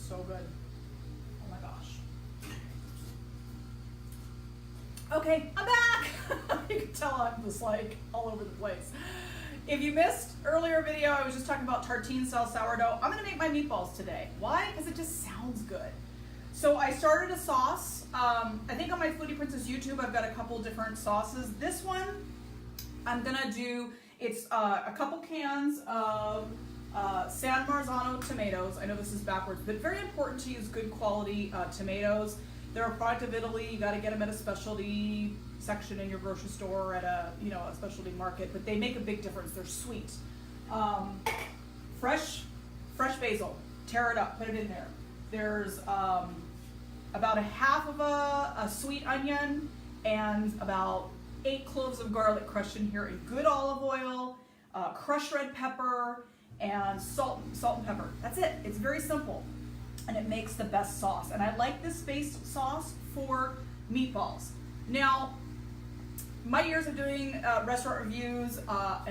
so good. Oh my gosh. Okay, I'm back. You can tell I'm just like all over the place. If you missed earlier video, I was just talking about tartine style sourdough. I'm gonna make my meatballs today. Why? Because it just sounds good. So I started a sauce. I think on my Foodie Princess YouTube, I've got a couple different sauces. This one, I'm gonna do, it's a couple cans of San Marzano tomatoes. I know this is backwards, but very important to use good quality tomatoes. They're a product of Italy. You gotta get them at a specialty section in your grocery store or at a, a specialty market, but they make a big difference. They're sweet. Fresh basil, tear it up, put it in there. There's about a half of a sweet onion and about 8 cloves of garlic crushed in here, and good olive oil, crushed red pepper, and salt and pepper. That's it. It's very simple, and it makes the best sauce. And I like this base sauce for meatballs. Now, my years of doing restaurant reviews, and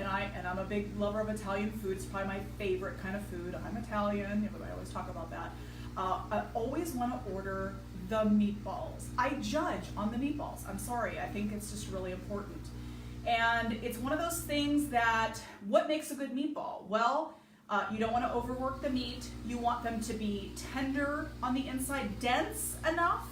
I'm a big lover of Italian food. It's probably my favorite kind of food. I'm Italian. Everybody always talk about that. I always want to order the meatballs. I judge on the meatballs. I'm sorry. I think it's just really important. And it's one of those things that, what makes a good meatball? Well, you don't want to overwork the meat. You want them to be tender on the inside, dense enough,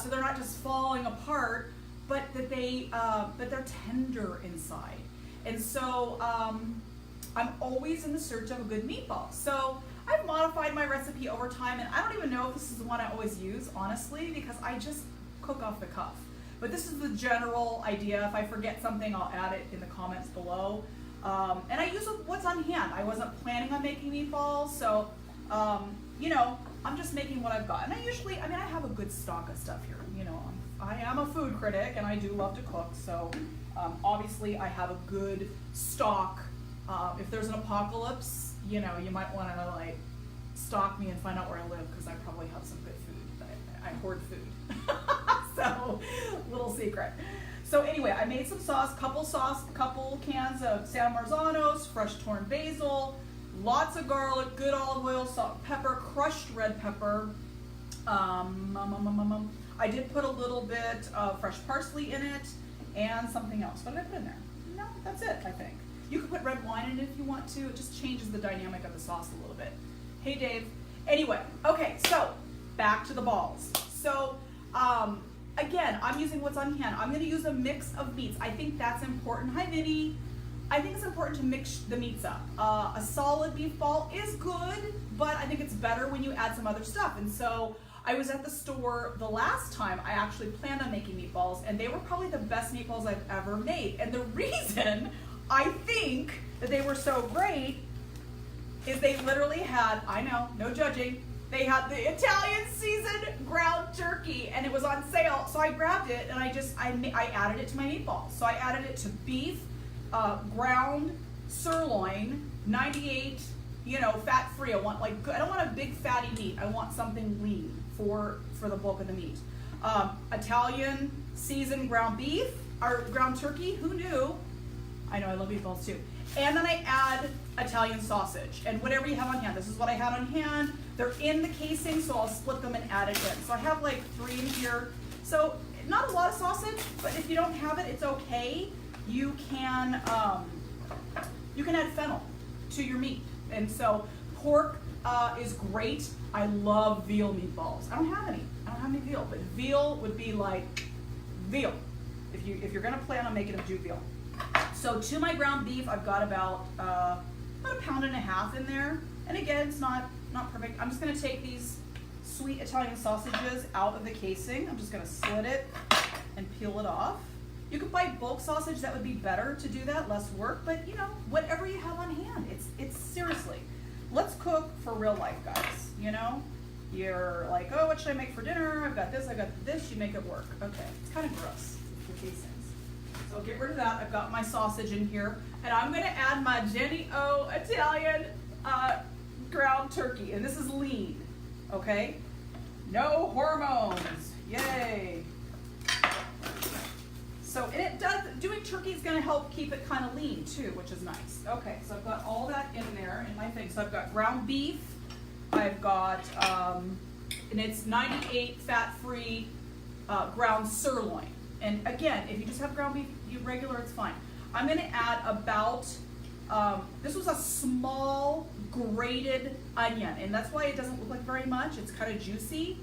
so they're not just falling apart, but that they're tender inside. And so I'm always in the search of a good meatball. So I've modified my recipe over time, and I don't even know if this is the one I always use, honestly, because I just cook off the cuff. But this is the general idea. If I forget something, I'll add it in the comments below. And I use what's on hand. I wasn't planning on making meatballs, so, I'm just making what I've got. And I have a good stock of stuff here. I am a food critic, and I do love to cook, so obviously I have a good stock. If there's an apocalypse, you might want to stalk me and find out where I live, because I probably have some good food. I hoard food. So, little secret. So anyway, I made some sauce, couple cans of San Marzanos, fresh torn basil, lots of garlic, good olive oil, salt, pepper, crushed red pepper. I did put a little bit of fresh parsley in it and something else. What did I put in there? No, that's it, I think. You could put red wine in it if you want to. It just changes the dynamic of the sauce a little bit. Hey, Dave. Anyway, okay, so back to the balls. So, again, I'm using what's on hand. I'm going to use a mix of meats. I think that's important. Hi, Vinny. I think it's important to mix the meats up. A solid beef ball is good, but I think it's better when you add some other stuff. And so I was at the store the last time I actually planned on making meatballs, and they were probably the best meatballs I've ever made. And the reason I think that they were so great is they literally had, I know, no judging, they had the Italian seasoned ground turkey, and it was on sale. So I grabbed it and I added it to my meatballs. So I added it to beef, ground sirloin, 98, fat-free. I don't want a big fatty meat. I want something lean for the bulk of the meat. Italian seasoned ground beef, or ground turkey, who knew? I know, I love meatballs too. And then I add Italian sausage, and whatever you have on hand. This is what I had on hand. They're in the casing, so I'll split them and add it in. So I have 3 in here. So not a lot of sausage, but if you don't have it, it's okay. You can add fennel to your meat. And so pork is great. I love veal meatballs. I don't have any veal, but veal would be veal. If you're gonna plan on making them, do veal. So to my ground beef, I've got about 1.5 pounds in there. And again, it's not perfect. I'm just gonna take these sweet Italian sausages out of the casing. I'm just gonna slit it and peel it off. You could buy bulk sausage, that would be better to do that, less work, but whatever you have on hand. It's seriously, let's cook for real life, guys. You're like, oh, what should I make for dinner? I've got this, you make it work. Okay, it's kind of gross, the casings. So I'll get rid of that. I've got my sausage in here, and I'm gonna add my Jenny O Italian ground turkey, and this is lean, okay? No hormones, yay. So, and it does, doing turkey is gonna help keep it kind of lean too, which is nice. Okay, so I've got all that in there in my thing. So I've got ground beef, I've got, and it's 98 fat-free ground sirloin. And again, if you just have ground beef regular, it's fine. I'm gonna add about, this was a small grated onion, and that's why it doesn't look like very much. It's kind of juicy.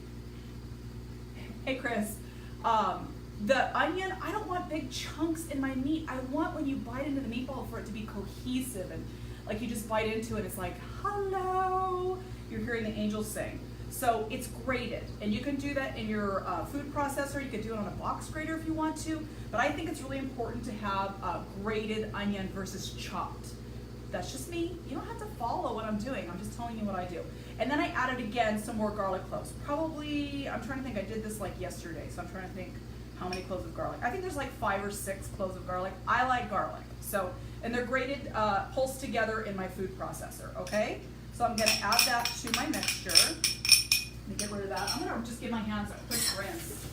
Hey Chris, the onion, I don't want big chunks in my meat. I want when you bite into the meatball for it to be cohesive and like you just bite into it, it's like, hello, you're hearing the angels sing. So it's grated, and you can do that in your food processor. You could do it on a box grater if you want to, but I think it's really important to have grated onion versus chopped. That's just me. You don't have to follow what I'm doing. I'm just telling you what I do. And then I added again some more garlic cloves. Probably, I'm trying to think, I did this like yesterday, so I'm trying to think how many cloves of garlic. I think there's like 5 or 6 cloves of garlic. I like garlic. So, and they're grated, pulsed together in my food processor, okay? So I'm gonna add that to my mixture. Let me get rid of that. I'm gonna just give my hands a quick rinse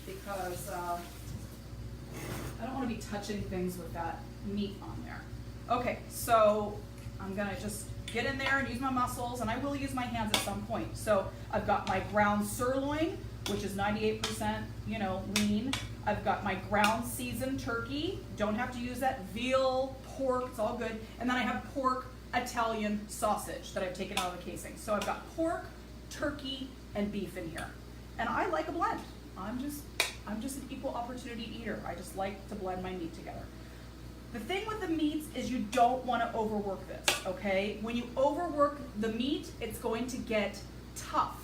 because I don't wanna be touching things with that meat on there. Okay, so I'm gonna just get in there and use my muscles, and I will use my hands at some point. So I've got my ground sirloin, which is 98%, lean. I've got my ground seasoned turkey. Don't have to use that. Veal, pork, it's all good. And then I have pork Italian sausage that I've taken out of the casing. So I've got pork, turkey, and beef in here. And I like a blend. I'm just an equal opportunity eater. I just like to blend my meat together. The thing with the meats is you don't want to overwork this, okay? When you overwork the meat, it's going to get tough.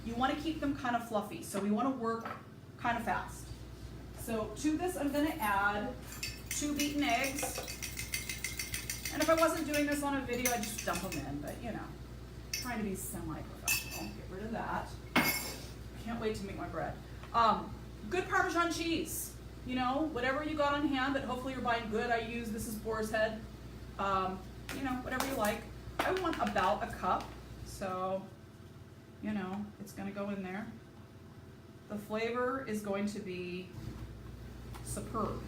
You want to keep them kind of fluffy, so we want to work kind of fast. So to this, I'm going to add 2 beaten eggs. And if I wasn't doing this on a video, I'd just dump them in, but trying to be semi-professional. Get rid of that. Can't wait to make my bread. Good Parmesan cheese. Whatever you got on hand, but hopefully you're buying good. This is Boar's Head. Whatever you like. I want about a cup, so, it's gonna go in there. The flavor is going to be superb.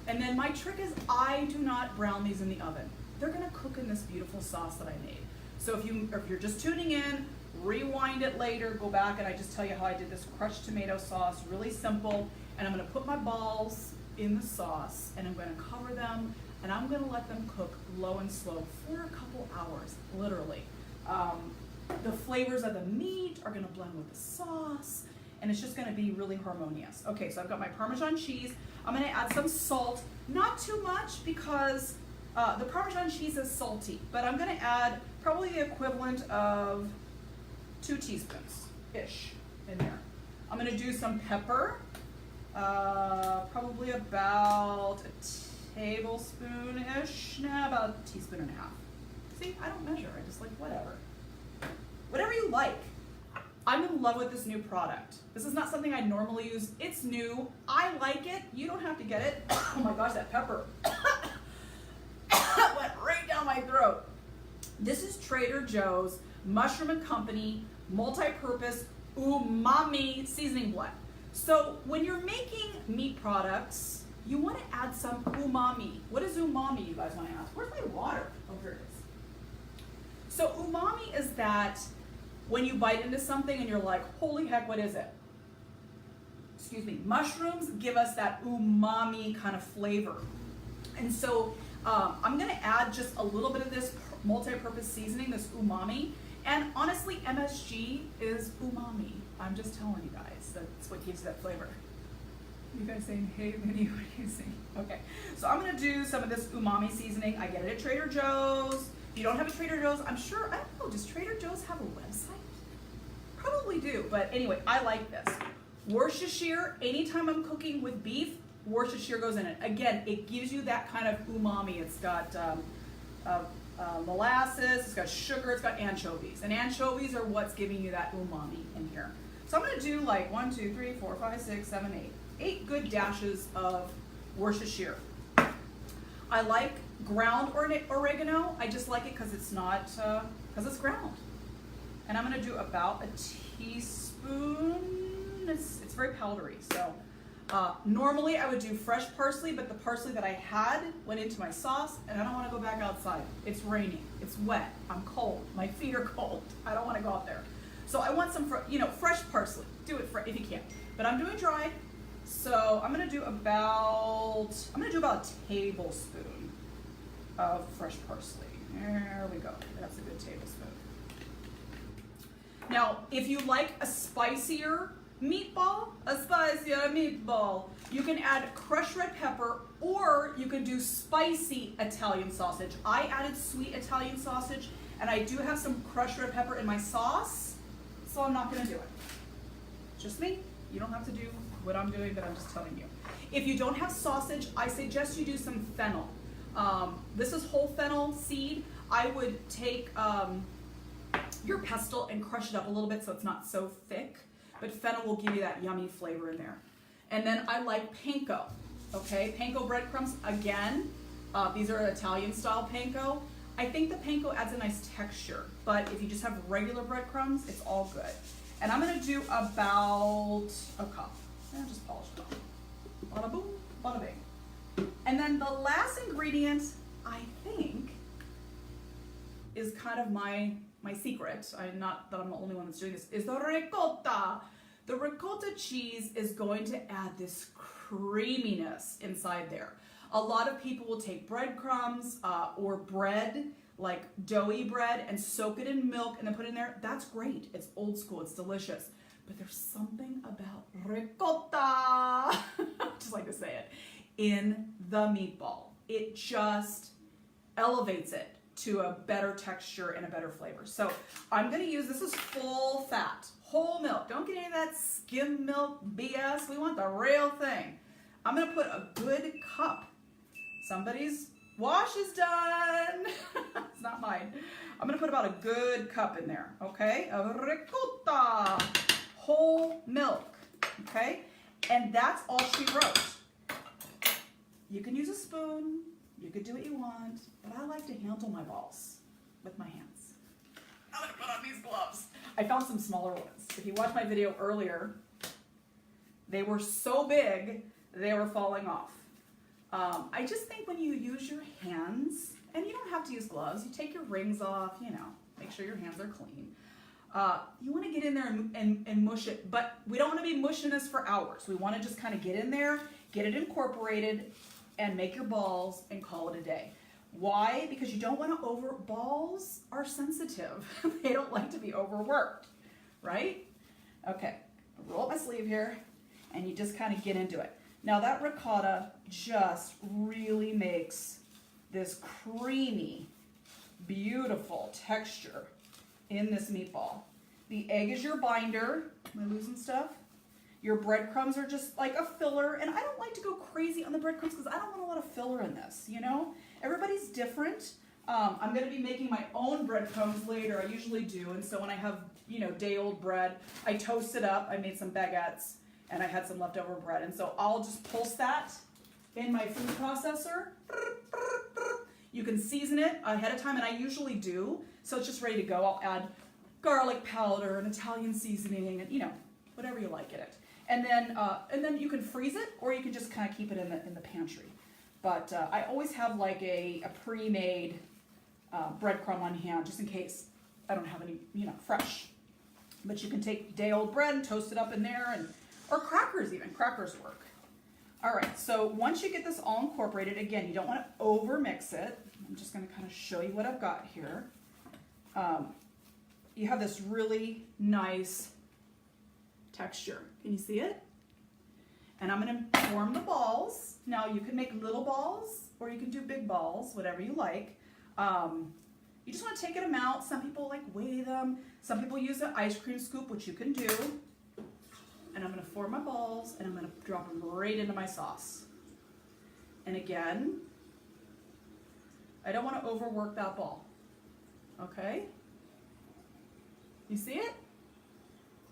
And then my trick is I do not brown these in the oven. They're gonna cook in this beautiful sauce that I made. So if you're just tuning in, rewind it later, go back and I just tell you how I did this crushed tomato sauce, really simple. And I'm gonna put my balls in the sauce and I'm gonna cover them and I'm gonna let them cook low and slow for a couple hours, literally. The flavors of the meat are gonna blend with the sauce and it's just gonna be really harmonious. Okay, so I've got my Parmesan cheese. I'm gonna add some salt, not too much because the Parmesan cheese is salty, but I'm gonna add probably the equivalent of 2 teaspoons-ish in there. I'm gonna do some pepper, probably about a tablespoon-ish, about a teaspoon and a half. See, I don't measure, I just like whatever. Whatever you like. I'm in love with this new product. This is not something I normally use. It's new, I like it, you don't have to get it. Oh my gosh, that pepper went right down my throat. This is Trader Joe's Mushroom and Company multi-purpose umami seasoning blend. So when you're making meat products, you want to add some umami. What is umami, you guys want to ask? Where's my water? Oh, here it is. So umami is that when you bite into something and you're like, holy heck, what is it? Excuse me. Mushrooms give us that umami kind of flavor. And so I'm going to add just a little bit of this multi-purpose seasoning, this umami. And honestly, MSG is umami. I'm just telling you guys, that's what gives you that flavor. You guys saying, hey, Minnie, what are you saying? Okay, so I'm gonna do some of this umami seasoning. I get it at Trader Joe's. If you don't have a Trader Joe's, I'm sure, I don't know, does Trader Joe's have a website? Probably do, but anyway, I like this. Worcestershire, anytime I'm cooking with beef, Worcestershire goes in it. Again, it gives you that kind of umami. It's got molasses, it's got sugar, it's got anchovies. And anchovies are what's giving you that umami in here. So I'm gonna do like 1, 2, 3, 4, 5, 6, 7, 8. 8 good dashes of Worcestershire. I like ground oregano. I just like it because it's not, because it's ground. And I'm gonna do about a teaspoon. It's very powdery, so Normally I would do fresh parsley, but the parsley that I had went into my sauce, and I don't want to go back outside. It's raining, it's wet, I'm cold, my feet are cold. I don't want to go out there. So I want some, fresh parsley. Do it if you can. But I'm doing dry, so I'm gonna do about a tablespoon of fresh parsley. There we go. That's a good tablespoon. Now, if you like a spicier meatball, you can add crushed red pepper, or you can do spicy Italian sausage. I added sweet Italian sausage, and I do have some crushed red pepper in my sauce, so I'm not gonna do it. Just me. You don't have to do what I'm doing, but I'm just telling you. If you don't have sausage, I suggest you do some fennel. This is whole fennel seed. I would take your pestle and crush it up a little bit so it's not so thick, but fennel will give you that yummy flavor in there. And then I like panko, okay? Panko breadcrumbs, again, these are Italian style panko. I think the panko adds a nice texture, but if you just have regular breadcrumbs, it's all good. And I'm gonna do about a cup. And just polish it off. Bada boom, bada bing. And then the last ingredient, I think, is kind of my secret. Not that I'm the only one that's doing this, is the ricotta. The ricotta cheese is going to add this creaminess inside there. A lot of people will take breadcrumbs or bread, like doughy bread, and soak it in milk and then put it in there. That's great. It's old school. It's delicious. But there's something about ricotta, I just like to say it, in the meatball. It just elevates it to a better texture and a better flavor. So I'm gonna use, this is full fat, whole milk. Don't get any of that skim milk BS. We want the real thing. I'm gonna put a good cup. Somebody's wash is done. It's not mine. I'm gonna put about a good cup in there, okay? Of ricotta, whole milk, okay? And that's all she wrote. You can use a spoon, you could do what you want, but I like to handle my balls with my hands. I'm gonna put on these gloves. I found some smaller ones. If you watched my video earlier, they were so big, they were falling off. I just think when you use your hands, and you don't have to use gloves, you take your rings off, make sure your hands are clean. You want to get in there and mush it, but we don't want to be mushing this for hours. We want to just kind of get in there, get it incorporated, and make your balls and call it a day. Why? Because you don't want to balls are sensitive. They don't like to be overworked, right? Okay, roll up my sleeve here, and you just kind of get into it. Now that ricotta just really makes this creamy, beautiful texture in this meatball. The egg is your binder. Am I losing stuff? Your breadcrumbs are just like a filler, and I don't like to go crazy on the breadcrumbs because I don't want a lot of filler in this, Everybody's different. I'm gonna be making my own breadcrumbs later. I usually do, and so when I have, day-old bread, I toast it up. I made some baguettes, and I had some leftover bread, and so I'll just pulse that in my food processor. You can season it ahead of time, and I usually do, so it's just ready to go. I'll add garlic powder and Italian seasoning, and whatever you like in it. And then you can freeze it, or you can just kind of keep it in the pantry. But I always have like a pre-made breadcrumb on hand, just in case I don't have any, fresh. But you can take day-old bread and toast it up in there, or crackers even. Crackers work. All right, so once you get this all incorporated, again, you don't want to over-mix it. I'm just going to kind of show you what I've got here. You have this really nice texture. Can you see it? And I'm going to form the balls. Now, you can make little balls, or you can do big balls, whatever you like. You just want to take them out. Some people weigh them. Some people use an ice cream scoop, which you can do. And I'm going to form my balls, and I'm going to drop them right into my sauce. And again, I don't want to overwork that ball. Okay? You see it?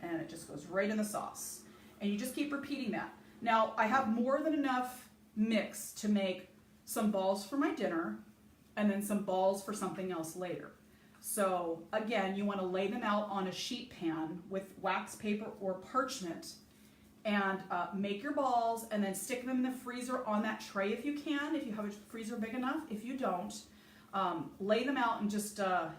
And it just goes right in the sauce. And you just keep repeating that. Now, I have more than enough mix to make some balls for my dinner, and then some balls for something else later. So again, you want to lay them out on a sheet pan with wax paper or parchment, and make your balls and then stick them in the freezer on that tray if you can, if you have a freezer big enough. If you don't, lay them out and just trying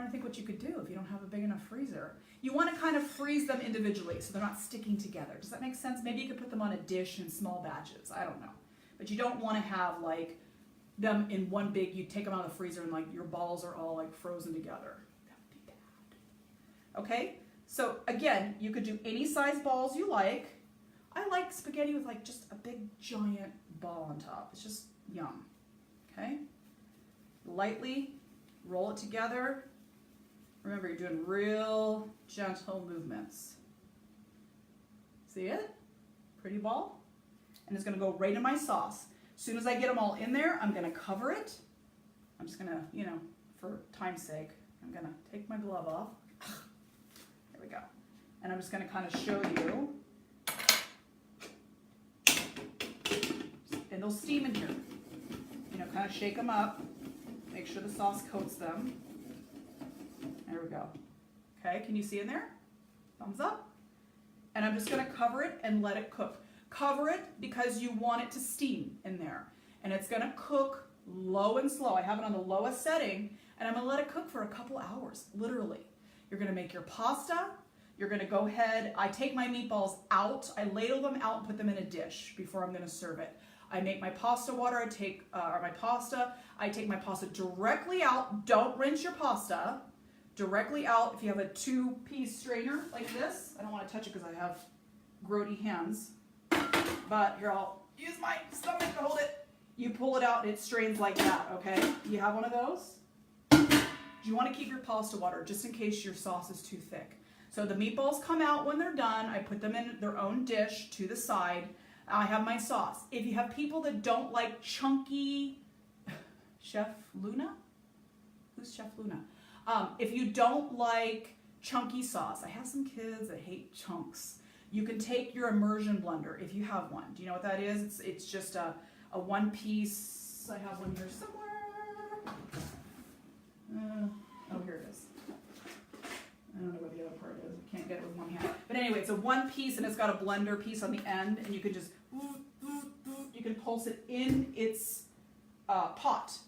to think what you could do if you don't have a big enough freezer. You want to kind of freeze them individually so they're not sticking together. Does that make sense? Maybe you could put them on a dish in small batches. I don't know. But you don't want to have like them in one big, you take them out of the freezer and like your balls are all like frozen together. That would be bad. Okay? So again, you could do any size balls you like. I like spaghetti with like just a big giant ball on top. It's just yum. Okay? Lightly roll it together. Remember, you're doing real gentle movements. See it? Pretty ball. And it's going to go right in my sauce. As soon as I get them all in there, I'm going to cover it. I'm just going to, you know, for time's sake, I'm going to take my glove off. There we go. And I'm just going to kind of show you. And they'll steam in here. You know, kind of shake them up. Make sure the sauce coats them. There we go. Okay, can you see in there? Thumbs up. And I'm just going to cover it and let it cook. Cover it because you want it to steam in there. And it's going to cook low and slow. I have it on the lowest setting, and I'm going to let it cook for a couple hours, literally. You're going to make your pasta. You're going to go ahead. I take my meatballs out. I ladle them out and put them in a dish before I'm going to serve it. I make my pasta water. I take my pasta directly out. Don't rinse your pasta. Directly out. If you have a 2-piece strainer like this, I don't want to touch it because I have grody hands, but here, I'll use my stomach to hold it. You pull it out and it strains like that, okay? You have one of those? You want to keep your pasta water just in case your sauce is too thick. So the meatballs come out when they're done. I put them in their own dish to the side. I have my sauce. If you have people that don't like chunky, Chef Luna? Who's Chef Luna? If you don't like chunky sauce, I have some kids that hate chunks. You can take your immersion blender if you have one. Do you know what that is? It's just a one-piece. I have one here somewhere. Oh, here it is. I don't know what the other part is. I can't get it with one hand. But anyway, it's a one piece and it's got a blender piece on the end, and you can just you can pulse it in its pot.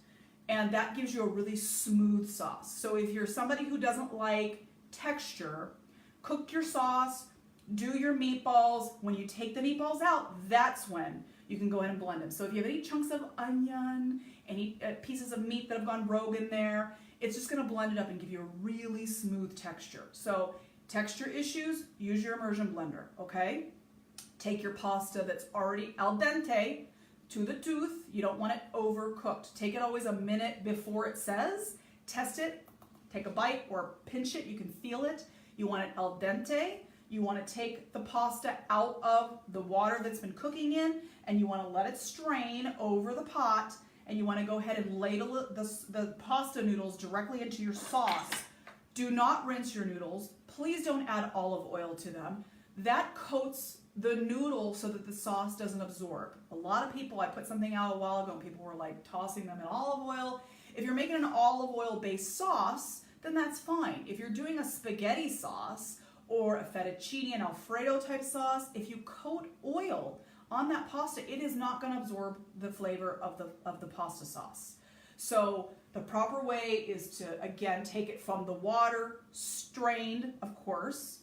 And that gives you a really smooth sauce. So if you're somebody who doesn't like texture, cook your sauce, do your meatballs. When you take the meatballs out, that's when you can go ahead and blend them. So if you have any chunks of onion, any pieces of meat that have gone rogue in there, it's just gonna blend it up and give you a really smooth texture. So texture issues, use your immersion blender, okay? Take your pasta that's already al dente, to the tooth. You don't want it overcooked. Take it always a minute before it says. Test it, take a bite or pinch it, you can feel it. You want it al dente. You want to take the pasta out of the water that's been cooking in, and you want to let it strain over the pot, and you want to go ahead and ladle the pasta noodles directly into your sauce. Do not rinse your noodles. Please don't add olive oil to them. That coats the noodle so that the sauce doesn't absorb. A lot of people, I put something out a while ago and people were like tossing them in olive oil. If you're making an olive oil based sauce, then that's fine. If you're doing a spaghetti sauce or a fettuccine and Alfredo type sauce, if you coat oil on that pasta, it is not going to absorb the flavor of the pasta sauce. So the proper way is to, again, take it from the water, strained, of course,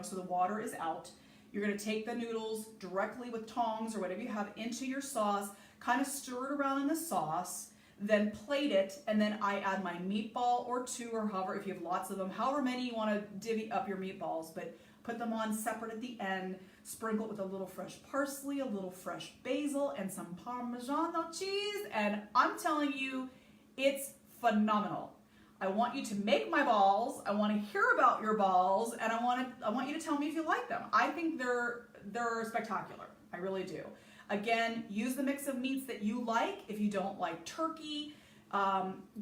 so the water is out. You're going to take the noodles directly with tongs or whatever you have into your sauce, kind of stir it around in the sauce, then plate it, and then I add my meatball or two, or however, if you have lots of them, however many you want to divvy up your meatballs, but put them on separate at the end, sprinkle it with a little fresh parsley, a little fresh basil, and some Parmigiano cheese, and I'm telling you, it's phenomenal. I want you to make my balls. I want to hear about your balls, and I want you to tell me if you like them. I think they're spectacular. I really do. Again, use the mix of meats that you like. If you don't like turkey,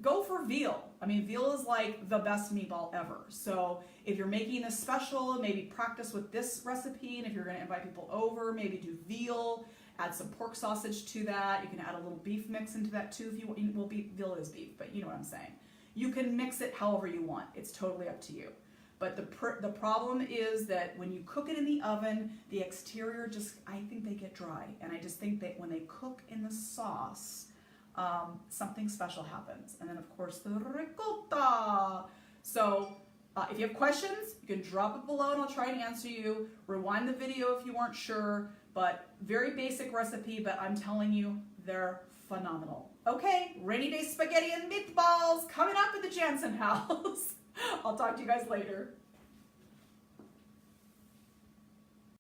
go for veal. I mean, veal is like the best meatball ever. So if you're making this special, maybe practice with this recipe, and if you're going to invite people over, maybe do veal. Add some pork sausage to that. You can add a little beef mix into that too if you want. Well, veal is beef, but you know what I'm saying. You can mix it however you want. It's totally up to you. But the problem is that when you cook it in the oven, the exterior I think they get dry. And I just think that when they cook in the sauce, something special happens. And then of course the ricotta. So if you have questions, you can drop it below and I'll try and answer you. Rewind the video if you weren't sure, but very basic recipe, but I'm telling you, they're phenomenal. Okay, rainy day spaghetti and meatballs coming up at the Jansen house. I'll talk to you guys later.